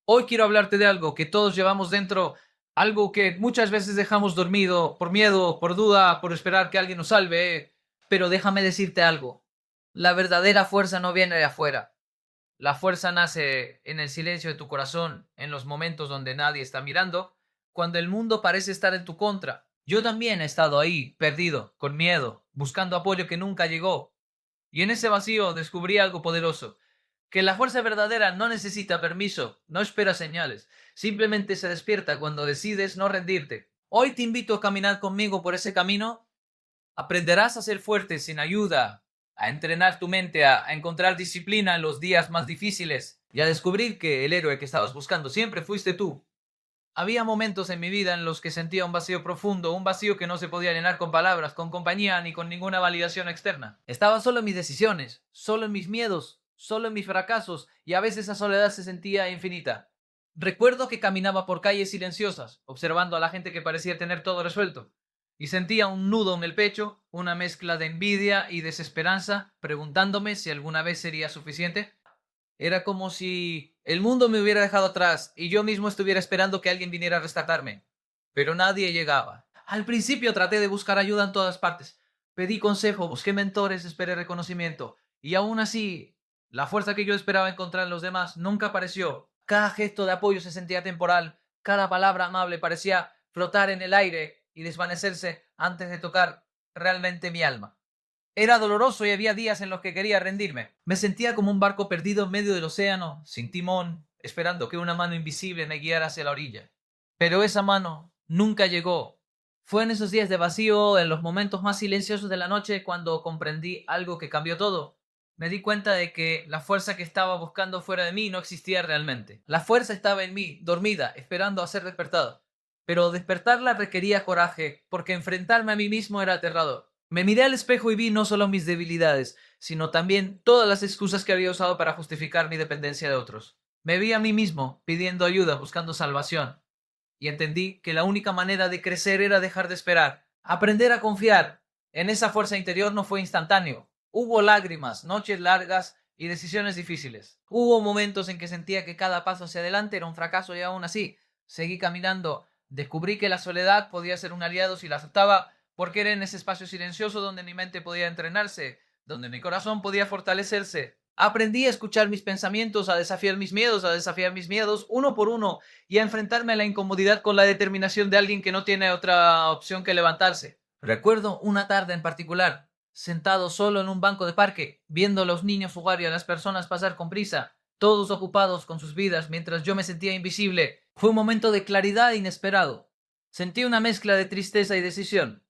Hoy quiero hablarte de algo que todos llevamos dentro, algo que muchas veces dejamos dormido por miedo, por duda, por esperar que alguien nos salve. Pero déjame decirte algo. La verdadera fuerza no viene de afuera. La fuerza nace en el silencio de tu corazón, en los momentos donde nadie está mirando, cuando el mundo parece estar en tu contra. Yo también he estado ahí, perdido, con miedo, buscando apoyo que nunca llegó. Y en ese vacío descubrí algo poderoso, que la fuerza verdadera no necesita permiso, no espera señales, simplemente se despierta cuando decides no rendirte. Hoy te invito a caminar conmigo por ese camino. Aprenderás a ser fuerte sin ayuda, a entrenar tu mente, a encontrar disciplina en los días más difíciles y a descubrir que el héroe que estabas buscando siempre fuiste tú. Había momentos en mi vida en los que sentía un vacío profundo, un vacío que no se podía llenar con palabras, con compañía ni con ninguna validación externa. Estaba solo en mis decisiones, solo en mis miedos, solo en mis fracasos, y a veces esa soledad se sentía infinita. Recuerdo que caminaba por calles silenciosas, observando a la gente que parecía tener todo resuelto, y sentía un nudo en el pecho, una mezcla de envidia y desesperanza, preguntándome si alguna vez sería suficiente. Era como si el mundo me hubiera dejado atrás y yo mismo estuviera esperando que alguien viniera a rescatarme. Pero nadie llegaba. Al principio traté de buscar ayuda en todas partes. Pedí consejo, busqué mentores, esperé reconocimiento. Y aún así, la fuerza que yo esperaba encontrar en los demás nunca apareció. Cada gesto de apoyo se sentía temporal. Cada palabra amable parecía flotar en el aire y desvanecerse antes de tocar realmente mi alma. Era doloroso y había días en los que quería rendirme. Me sentía como un barco perdido en medio del océano, sin timón, esperando que una mano invisible me guiara hacia la orilla. Pero esa mano nunca llegó. Fue en esos días de vacío, en los momentos más silenciosos de la noche, cuando comprendí algo que cambió todo. Me di cuenta de que la fuerza que estaba buscando fuera de mí no existía realmente. La fuerza estaba en mí, dormida, esperando a ser despertada. Pero despertarla requería coraje, porque enfrentarme a mí mismo era aterrador. Me miré al espejo y vi no solo mis debilidades, sino también todas las excusas que había usado para justificar mi dependencia de otros. Me vi a mí mismo pidiendo ayuda, buscando salvación, y entendí que la única manera de crecer era dejar de esperar. Aprender a confiar en esa fuerza interior no fue instantáneo. Hubo lágrimas, noches largas y decisiones difíciles. Hubo momentos en que sentía que cada paso hacia adelante era un fracaso y aún así seguí caminando. Descubrí que la soledad podía ser un aliado si la aceptaba, porque era en ese espacio silencioso donde mi mente podía entrenarse, donde mi corazón podía fortalecerse. Aprendí a escuchar mis pensamientos, a desafiar mis miedos uno por uno y a enfrentarme a la incomodidad con la determinación de alguien que no tiene otra opción que levantarse. Recuerdo una tarde en particular, sentado solo en un banco de parque, viendo a los niños jugar y a las personas pasar con prisa, todos ocupados con sus vidas mientras yo me sentía invisible. Fue un momento de claridad inesperado. Sentí una mezcla de tristeza y decisión.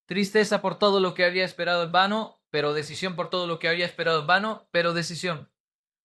Tristeza por todo lo que había esperado en vano, pero decisión por todo lo que había esperado en vano, pero decisión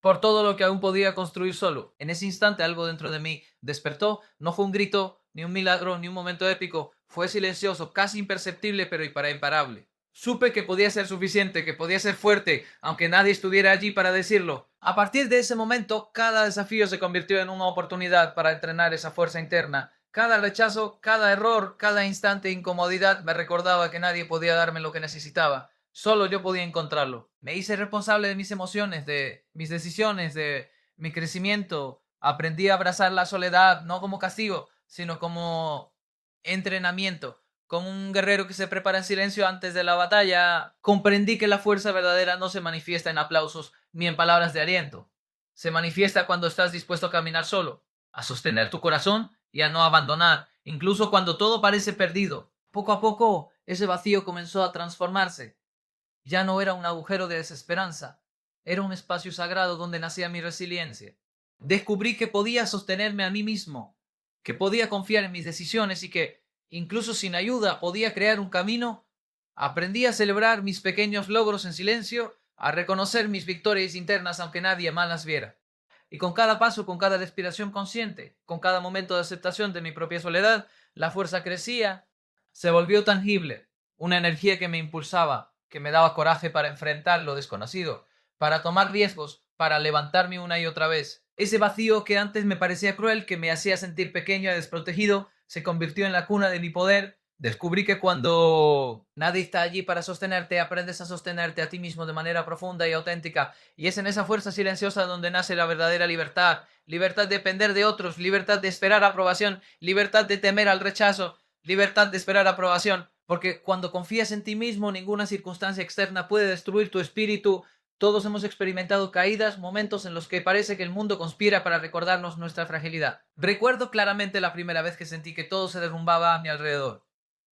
por todo lo que aún podía construir solo. En ese instante algo dentro de mí despertó. No fue un grito, ni un milagro, ni un momento épico. Fue silencioso, casi imperceptible, pero imparable. Supe que podía ser suficiente, que podía ser fuerte, aunque nadie estuviera allí para decirlo. A partir de ese momento, cada desafío se convirtió en una oportunidad para entrenar esa fuerza interna. Cada rechazo, cada error, cada instante de incomodidad me recordaba que nadie podía darme lo que necesitaba. Solo yo podía encontrarlo. Me hice responsable de mis emociones, de mis decisiones, de mi crecimiento. Aprendí a abrazar la soledad, no como castigo, sino como entrenamiento. Como un guerrero que se prepara en silencio antes de la batalla, comprendí que la fuerza verdadera no se manifiesta en aplausos ni en palabras de aliento. Se manifiesta cuando estás dispuesto a caminar solo, a sostener tu corazón y a no abandonar, incluso cuando todo parece perdido. Poco a poco, ese vacío comenzó a transformarse. Ya no era un agujero de desesperanza, era un espacio sagrado donde nacía mi resiliencia. Descubrí que podía sostenerme a mí mismo, que podía confiar en mis decisiones y que, incluso sin ayuda, podía crear un camino. Aprendí a celebrar mis pequeños logros en silencio, a reconocer mis victorias internas aunque nadie más las viera. Y con cada paso, con cada respiración consciente, con cada momento de aceptación de mi propia soledad, la fuerza crecía, se volvió tangible, una energía que me impulsaba, que me daba coraje para enfrentar lo desconocido, para tomar riesgos, para levantarme una y otra vez. Ese vacío que antes me parecía cruel, que me hacía sentir pequeño y desprotegido, se convirtió en la cuna de mi poder Descubrí que cuando nadie está allí para sostenerte, aprendes a sostenerte a ti mismo de manera profunda y auténtica. Y es en esa fuerza silenciosa donde nace la verdadera libertad. Libertad de depender de otros, libertad de esperar aprobación, libertad de temer al rechazo, libertad de esperar aprobación. Porque cuando confías en ti mismo, ninguna circunstancia externa puede destruir tu espíritu. Todos hemos experimentado caídas, momentos en los que parece que el mundo conspira para recordarnos nuestra fragilidad. Recuerdo claramente la primera vez que sentí que todo se derrumbaba a mi alrededor.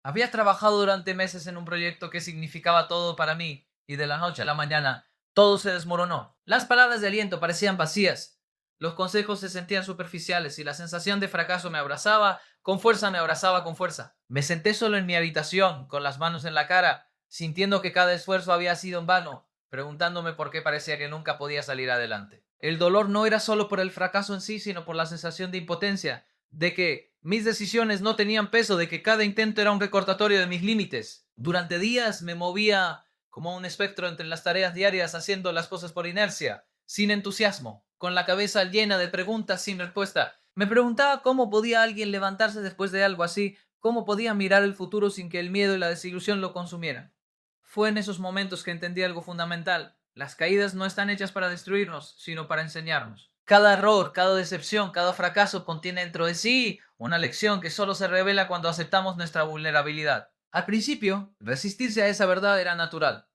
Había trabajado durante meses en un proyecto que significaba todo para mí, y de la noche a la mañana todo se desmoronó. Las palabras de aliento parecían vacías, los consejos se sentían superficiales y la sensación de fracaso me abrazaba con fuerza. Me senté solo en mi habitación, con las manos en la cara, sintiendo que cada esfuerzo había sido en vano, preguntándome por qué parecía que nunca podía salir adelante. El dolor no era solo por el fracaso en sí, sino por la sensación de impotencia, de que mis decisiones no tenían peso, de que cada intento era un recordatorio de mis límites. Durante días me movía como un espectro entre las tareas diarias, haciendo las cosas por inercia, sin entusiasmo, con la cabeza llena de preguntas sin respuesta. Me preguntaba cómo podía alguien levantarse después de algo así, cómo podía mirar el futuro sin que el miedo y la desilusión lo consumieran. Fue en esos momentos que entendí algo fundamental. Las caídas no están hechas para destruirnos, sino para enseñarnos. Cada error, cada decepción, cada fracaso contiene dentro de sí una lección que solo se revela cuando aceptamos nuestra vulnerabilidad. Al principio, resistirse a esa verdad era natural.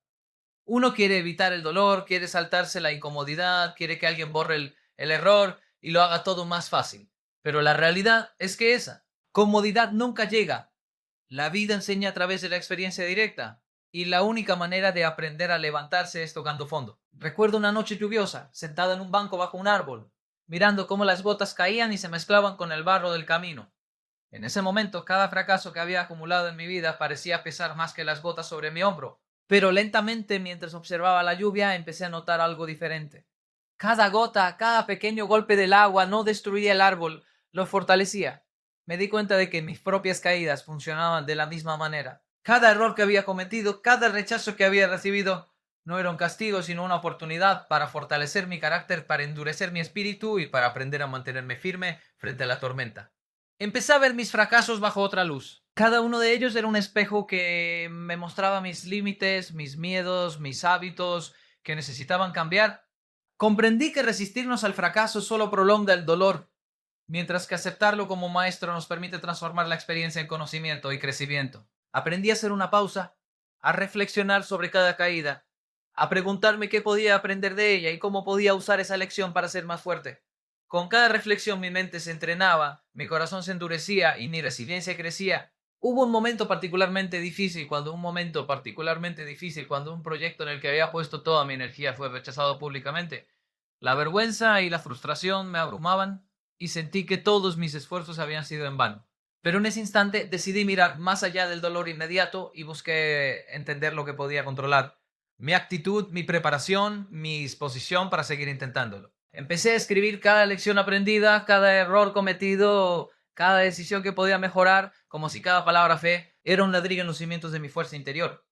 Uno quiere evitar el dolor, quiere saltarse la incomodidad, quiere que alguien borre el error y lo haga todo más fácil. Pero la realidad es que esa comodidad nunca llega. La vida enseña a través de la experiencia directa, y la única manera de aprender a levantarse es tocando fondo. Recuerdo una noche lluviosa, sentada en un banco bajo un árbol, mirando cómo las gotas caían y se mezclaban con el barro del camino. En ese momento, cada fracaso que había acumulado en mi vida parecía pesar más que las gotas sobre mi hombro. Pero lentamente, mientras observaba la lluvia, empecé a notar algo diferente. Cada gota, cada pequeño golpe del agua no destruía el árbol, lo fortalecía. Me di cuenta de que mis propias caídas funcionaban de la misma manera. Cada error que había cometido, cada rechazo que había recibido, no era un castigo, sino una oportunidad para fortalecer mi carácter, para endurecer mi espíritu y para aprender a mantenerme firme frente a la tormenta. Empecé a ver mis fracasos bajo otra luz. Cada uno de ellos era un espejo que me mostraba mis límites, mis miedos, mis hábitos que necesitaban cambiar. Comprendí que resistirnos al fracaso solo prolonga el dolor, mientras que aceptarlo como maestro nos permite transformar la experiencia en conocimiento y crecimiento. Aprendí a hacer una pausa, a reflexionar sobre cada caída, a preguntarme qué podía aprender de ella y cómo podía usar esa lección para ser más fuerte. Con cada reflexión mi mente se entrenaba, mi corazón se endurecía y mi resiliencia crecía. Hubo cuando un proyecto en el que había puesto toda mi energía fue rechazado públicamente. La vergüenza y la frustración me abrumaban y sentí que todos mis esfuerzos habían sido en vano. Pero en ese instante decidí mirar más allá del dolor inmediato y busqué entender lo que podía controlar. Mi actitud, mi preparación, mi disposición para seguir intentándolo. Empecé a escribir cada lección aprendida, cada error cometido, cada decisión que podía mejorar, como si cada palabra fe era un ladrillo en los cimientos de mi fuerza interior.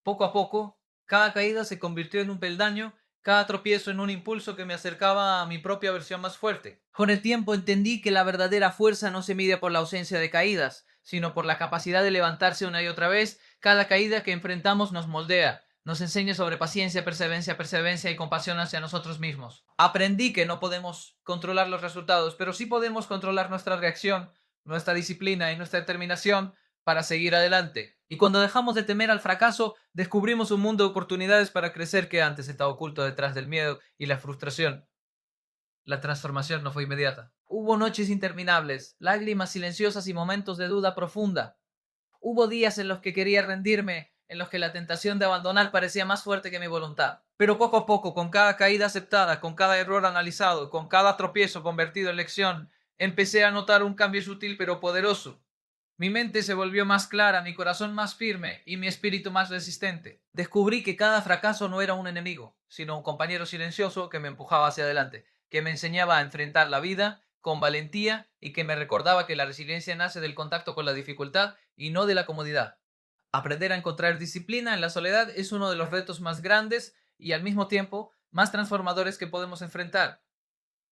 Poco a poco, cada caída se convirtió en un peldaño, cada tropiezo en un impulso que me acercaba a mi propia versión más fuerte. Con el tiempo entendí que la verdadera fuerza no se mide por la ausencia de caídas, sino por la capacidad de levantarse una y otra vez. Cada caída que enfrentamos nos moldea, nos enseña sobre paciencia, perseverancia y compasión hacia nosotros mismos. Aprendí que no podemos controlar los resultados, pero sí podemos controlar nuestra reacción, nuestra disciplina y nuestra determinación para seguir adelante. Y cuando dejamos de temer al fracaso, descubrimos un mundo de oportunidades para crecer que antes estaba oculto detrás del miedo y la frustración. La transformación no fue inmediata. Hubo noches interminables, lágrimas silenciosas y momentos de duda profunda. Hubo días en los que quería rendirme, en los que la tentación de abandonar parecía más fuerte que mi voluntad. Pero poco a poco, con cada caída aceptada, con cada error analizado, con cada tropiezo convertido en lección, empecé a notar un cambio sutil pero poderoso. Mi mente se volvió más clara, mi corazón más firme y mi espíritu más resistente. Descubrí que cada fracaso no era un enemigo, sino un compañero silencioso que me empujaba hacia adelante, que me enseñaba a enfrentar la vida con valentía y que me recordaba que la resiliencia nace del contacto con la dificultad y no de la comodidad. Aprender a encontrar disciplina en la soledad es uno de los retos más grandes y al mismo tiempo más transformadores que podemos enfrentar.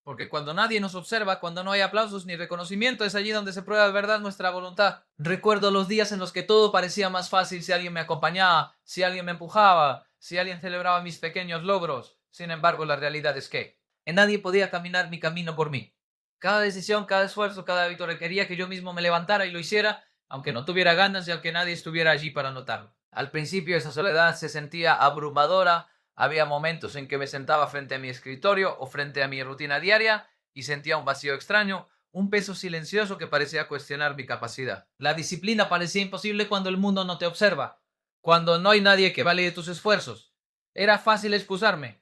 Porque cuando nadie nos observa, cuando no hay aplausos ni reconocimiento, es allí donde se prueba de verdad nuestra voluntad. Recuerdo los días en los que todo parecía más fácil si alguien me acompañaba, si alguien me empujaba, si alguien celebraba mis pequeños logros. Sin embargo, la realidad es que nadie podía caminar mi camino por mí. Cada decisión, cada esfuerzo, cada hábito requería que yo mismo me levantara y lo hiciera, aunque no tuviera ganas y aunque nadie estuviera allí para notarlo. Al principio esa soledad se sentía abrumadora. Había momentos en que me sentaba frente a mi escritorio o frente a mi rutina diaria y sentía un vacío extraño, un peso silencioso que parecía cuestionar mi capacidad. La disciplina parecía imposible cuando el mundo no te observa, cuando no hay nadie que valide tus esfuerzos. Era fácil excusarme,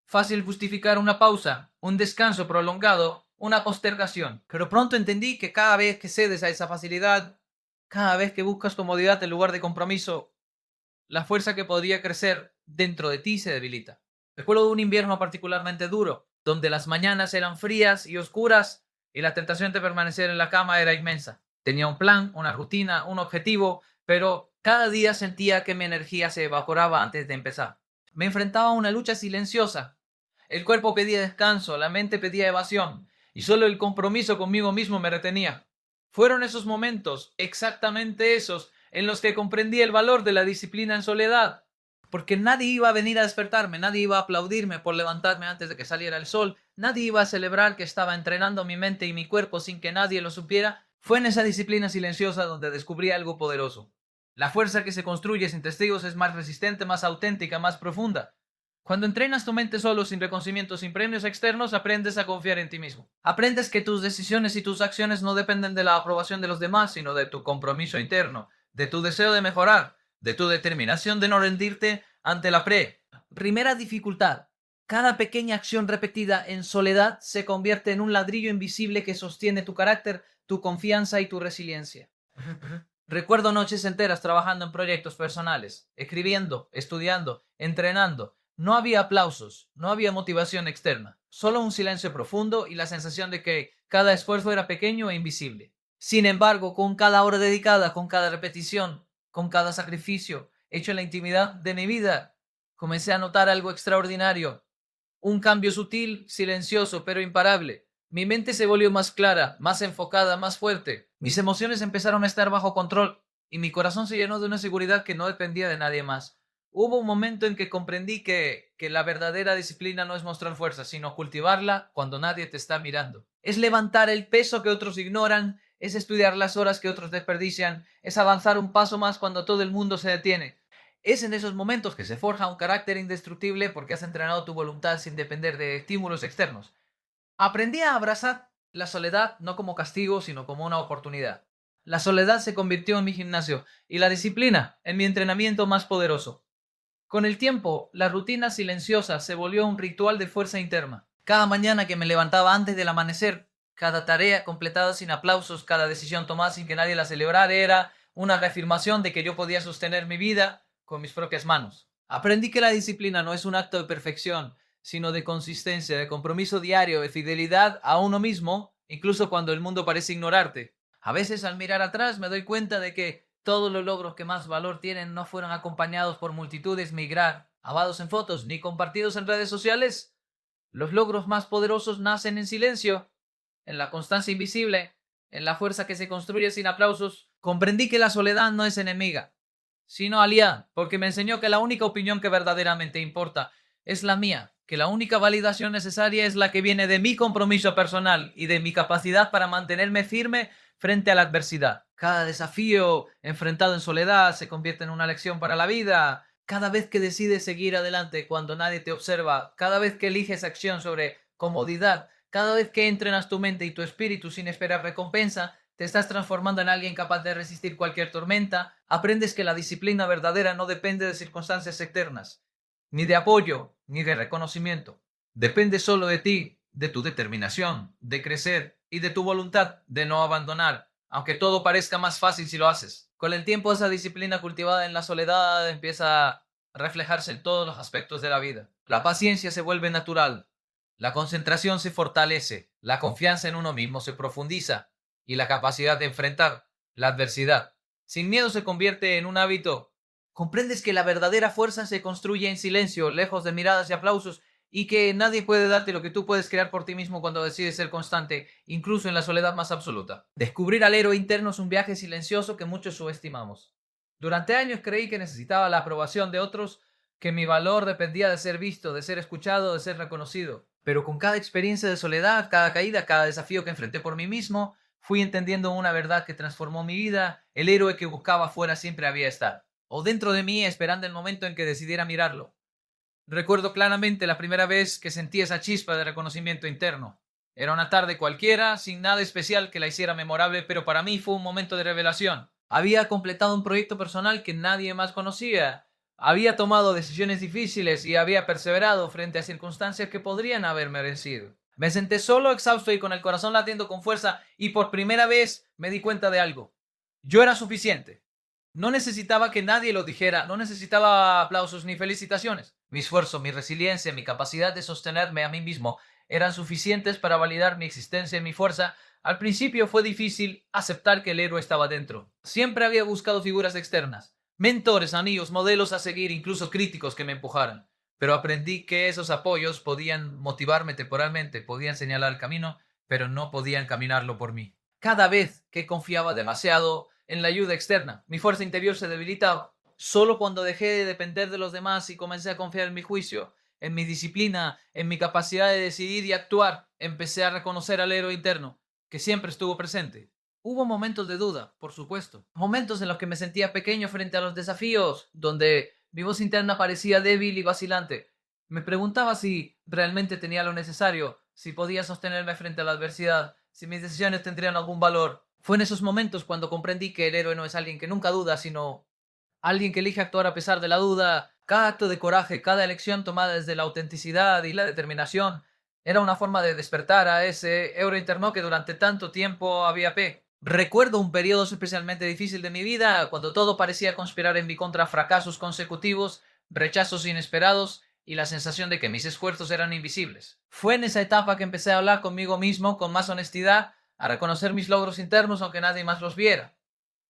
fácil justificar una pausa, un descanso prolongado, una postergación. Pero pronto entendí que cada vez que cedes a esa facilidad, cada vez que buscas comodidad en lugar de compromiso, la fuerza que podría crecer dentro de ti se debilita. Recuerdo un invierno particularmente duro, donde las mañanas eran frías y oscuras y la tentación de permanecer en la cama era inmensa. Tenía un plan, una rutina, un objetivo, pero cada día sentía que mi energía se evaporaba antes de empezar. Me enfrentaba a una lucha silenciosa. El cuerpo pedía descanso, la mente pedía evasión, y solo el compromiso conmigo mismo me retenía. Fueron esos momentos, exactamente esos, en los que comprendí el valor de la disciplina en soledad, porque nadie iba a venir a despertarme, nadie iba a aplaudirme por levantarme antes de que saliera el sol, nadie iba a celebrar que estaba entrenando mi mente y mi cuerpo sin que nadie lo supiera. Fue en esa disciplina silenciosa donde descubrí algo poderoso. La fuerza que se construye sin testigos es más resistente, más auténtica, más profunda. Cuando entrenas tu mente solo, sin reconocimiento, sin premios externos, aprendes a confiar en ti mismo. Aprendes que tus decisiones y tus acciones no dependen de la aprobación de los demás, sino de tu compromiso interno, de tu deseo de mejorar, de tu determinación de no rendirte ante la primera dificultad. Cada pequeña acción repetida en soledad se convierte en un ladrillo invisible que sostiene tu carácter, tu confianza y tu resiliencia. Recuerdo noches enteras trabajando en proyectos personales, escribiendo, estudiando, entrenando. No había aplausos, no había motivación externa, solo un silencio profundo y la sensación de que cada esfuerzo era pequeño e invisible. Sin embargo, con cada hora dedicada, con cada repetición, con cada sacrificio hecho en la intimidad de mi vida, comencé a notar algo extraordinario, un cambio sutil, silencioso, pero imparable. Mi mente se volvió más clara, más enfocada, más fuerte. Mis emociones empezaron a estar bajo control y mi corazón se llenó de una seguridad que no dependía de nadie más. Hubo un momento en que comprendí que la verdadera disciplina no es mostrar fuerza, sino cultivarla cuando nadie te está mirando. Es levantar el peso que otros ignoran, es estudiar las horas que otros desperdician, es avanzar un paso más cuando todo el mundo se detiene. Es en esos momentos que se forja un carácter indestructible porque has entrenado tu voluntad sin depender de estímulos externos. Aprendí a abrazar la soledad no como castigo, sino como una oportunidad. La soledad se convirtió en mi gimnasio y la disciplina en mi entrenamiento más poderoso. Con el tiempo, la rutina silenciosa se volvió un ritual de fuerza interna. Cada mañana que me levantaba antes del amanecer, cada tarea completada sin aplausos, cada decisión tomada sin que nadie la celebrara era una reafirmación de que yo podía sostener mi vida con mis propias manos. Aprendí que la disciplina no es un acto de perfección, sino de consistencia, de compromiso diario, de fidelidad a uno mismo, incluso cuando el mundo parece ignorarte. A veces al mirar atrás me doy cuenta de que todos los logros que más valor tienen no fueron acompañados por multitudes migrar, grabados en fotos, ni compartidos en redes sociales. Los logros más poderosos nacen en silencio, en la constancia invisible, en la fuerza que se construye sin aplausos. Comprendí que la soledad no es enemiga, sino aliada, porque me enseñó que la única opinión que verdaderamente importa es la mía, que la única validación necesaria es la que viene de mi compromiso personal y de mi capacidad para mantenerme firme frente a la adversidad. Cada desafío enfrentado en soledad se convierte en una lección para la vida. Cada vez que decides seguir adelante cuando nadie te observa, cada vez que eliges acción sobre comodidad, cada vez que entrenas tu mente y tu espíritu sin esperar recompensa, te estás transformando en alguien capaz de resistir cualquier tormenta. Aprendes que la disciplina verdadera no depende de circunstancias externas, ni de apoyo, ni de reconocimiento. Depende solo de ti, de tu determinación, de crecer y de tu voluntad de no abandonar, aunque todo parezca más fácil si lo haces. Con el tiempo, esa disciplina cultivada en la soledad empieza a reflejarse en todos los aspectos de la vida. La paciencia se vuelve natural, la concentración se fortalece, la confianza en uno mismo se profundiza y la capacidad de enfrentar la adversidad sin miedo se convierte en un hábito. Comprendes que la verdadera fuerza se construye en silencio, lejos de miradas y aplausos, y que nadie puede darte lo que tú puedes crear por ti mismo cuando decides ser constante, incluso en la soledad más absoluta. Descubrir al héroe interno es un viaje silencioso que muchos subestimamos. Durante años creí que necesitaba la aprobación de otros, que mi valor dependía de ser visto, de ser escuchado, de ser reconocido. Pero con cada experiencia de soledad, cada caída, cada desafío que enfrenté por mí mismo, fui entendiendo una verdad que transformó mi vida. El héroe que buscaba afuera siempre había estado, o dentro de mí, esperando el momento en que decidiera mirarlo. Recuerdo claramente la primera vez que sentí esa chispa de reconocimiento interno. Era una tarde cualquiera, sin nada especial que la hiciera memorable, pero para mí fue un momento de revelación. Había completado un proyecto personal que nadie más conocía. Había tomado decisiones difíciles y había perseverado frente a circunstancias que podrían haber merecido. Me senté solo, exhausto y con el corazón latiendo con fuerza, y por primera vez me di cuenta de algo. Yo era suficiente. No necesitaba que nadie lo dijera, no necesitaba aplausos ni felicitaciones. Mi esfuerzo, mi resiliencia, mi capacidad de sostenerme a mí mismo eran suficientes para validar mi existencia y mi fuerza. Al principio fue difícil aceptar que el héroe estaba dentro. Siempre había buscado figuras externas, mentores, amigos, modelos a seguir, incluso críticos que me empujaran. Pero aprendí que esos apoyos podían motivarme temporalmente, podían señalar el camino, pero no podían caminarlo por mí. Cada vez que confiaba demasiado en la ayuda externa, mi fuerza interior se debilitaba. Solo cuando dejé de depender de los demás y comencé a confiar en mi juicio, en mi disciplina, en mi capacidad de decidir y actuar, empecé a reconocer al héroe interno, que siempre estuvo presente. Hubo momentos de duda, por supuesto. Momentos en los que me sentía pequeño frente a los desafíos, donde mi voz interna parecía débil y vacilante. Me preguntaba si realmente tenía lo necesario, si podía sostenerme frente a la adversidad, si mis decisiones tendrían algún valor. Fue en esos momentos cuando comprendí que el héroe no es alguien que nunca duda, sino alguien que elige actuar a pesar de la duda. Cada acto de coraje, cada elección tomada desde la autenticidad y la determinación, era una forma de despertar a ese héroe interno que durante tanto tiempo había pe. Recuerdo un periodo especialmente difícil de mi vida, cuando todo parecía conspirar en mi contra: fracasos consecutivos, rechazos inesperados y la sensación de que mis esfuerzos eran invisibles. Fue en esa etapa que empecé a hablar conmigo mismo con más honestidad, a reconocer mis logros internos aunque nadie más los viera,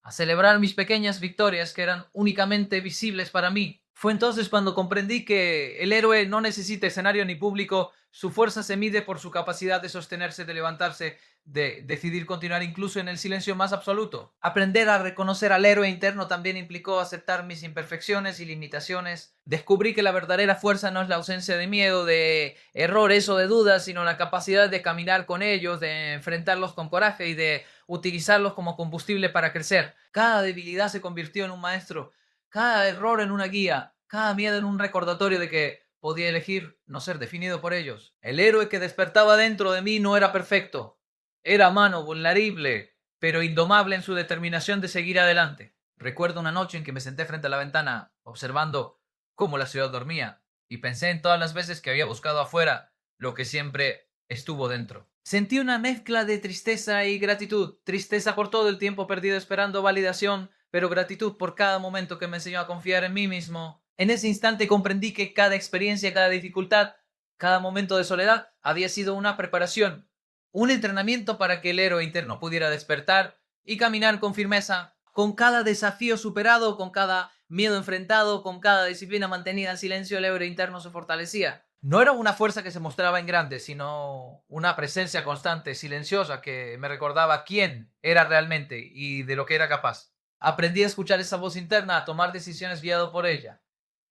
a celebrar mis pequeñas victorias que eran únicamente visibles para mí. Fue entonces cuando comprendí que el héroe no necesita escenario ni público. Su fuerza se mide por su capacidad de sostenerse, de levantarse, de decidir continuar incluso en el silencio más absoluto. Aprender a reconocer al héroe interno también implicó aceptar mis imperfecciones y limitaciones. Descubrí que la verdadera fuerza no es la ausencia de miedo, de errores o de dudas, sino la capacidad de caminar con ellos, de enfrentarlos con coraje y de utilizarlos como combustible para crecer. Cada debilidad se convirtió en un maestro, cada error en una guía, cada miedo en un recordatorio de que podía elegir no ser definido por ellos. El héroe que despertaba dentro de mí no era perfecto. Era humano, vulnerable, pero indomable en su determinación de seguir adelante. Recuerdo una noche en que me senté frente a la ventana, observando cómo la ciudad dormía, y pensé en todas las veces que había buscado afuera lo que siempre estuvo dentro. Sentí una mezcla de tristeza y gratitud. Tristeza por todo el tiempo perdido esperando validación, pero gratitud por cada momento que me enseñó a confiar en mí mismo. En ese instante comprendí que cada experiencia, cada dificultad, cada momento de soledad había sido una preparación, un entrenamiento para que el héroe interno pudiera despertar y caminar con firmeza. Con cada desafío superado, con cada miedo enfrentado, con cada disciplina mantenida en silencio, el héroe interno se fortalecía. No era una fuerza que se mostraba en grande, sino una presencia constante, silenciosa, que me recordaba quién era realmente y de lo que era capaz. Aprendí a escuchar esa voz interna, a tomar decisiones guiado por ella,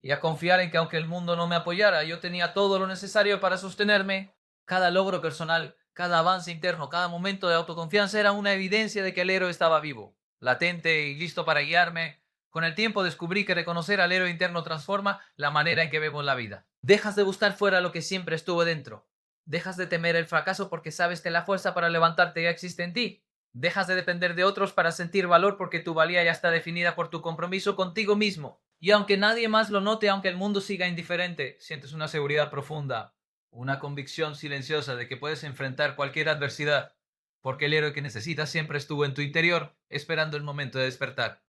y a confiar en que aunque el mundo no me apoyara, yo tenía todo lo necesario para sostenerme. Cada logro personal, cada avance interno, cada momento de autoconfianza era una evidencia de que el héroe estaba vivo, latente y listo para guiarme. Con el tiempo descubrí que reconocer al héroe interno transforma la manera en que vemos la vida. Dejas de buscar fuera lo que siempre estuvo dentro. Dejas de temer el fracaso porque sabes que la fuerza para levantarte ya existe en ti. Dejas de depender de otros para sentir valor porque tu valía ya está definida por tu compromiso contigo mismo. Y aunque nadie más lo note, aunque el mundo siga indiferente, sientes una seguridad profunda, una convicción silenciosa de que puedes enfrentar cualquier adversidad, porque el héroe que necesitas siempre estuvo en tu interior, esperando el momento de despertar.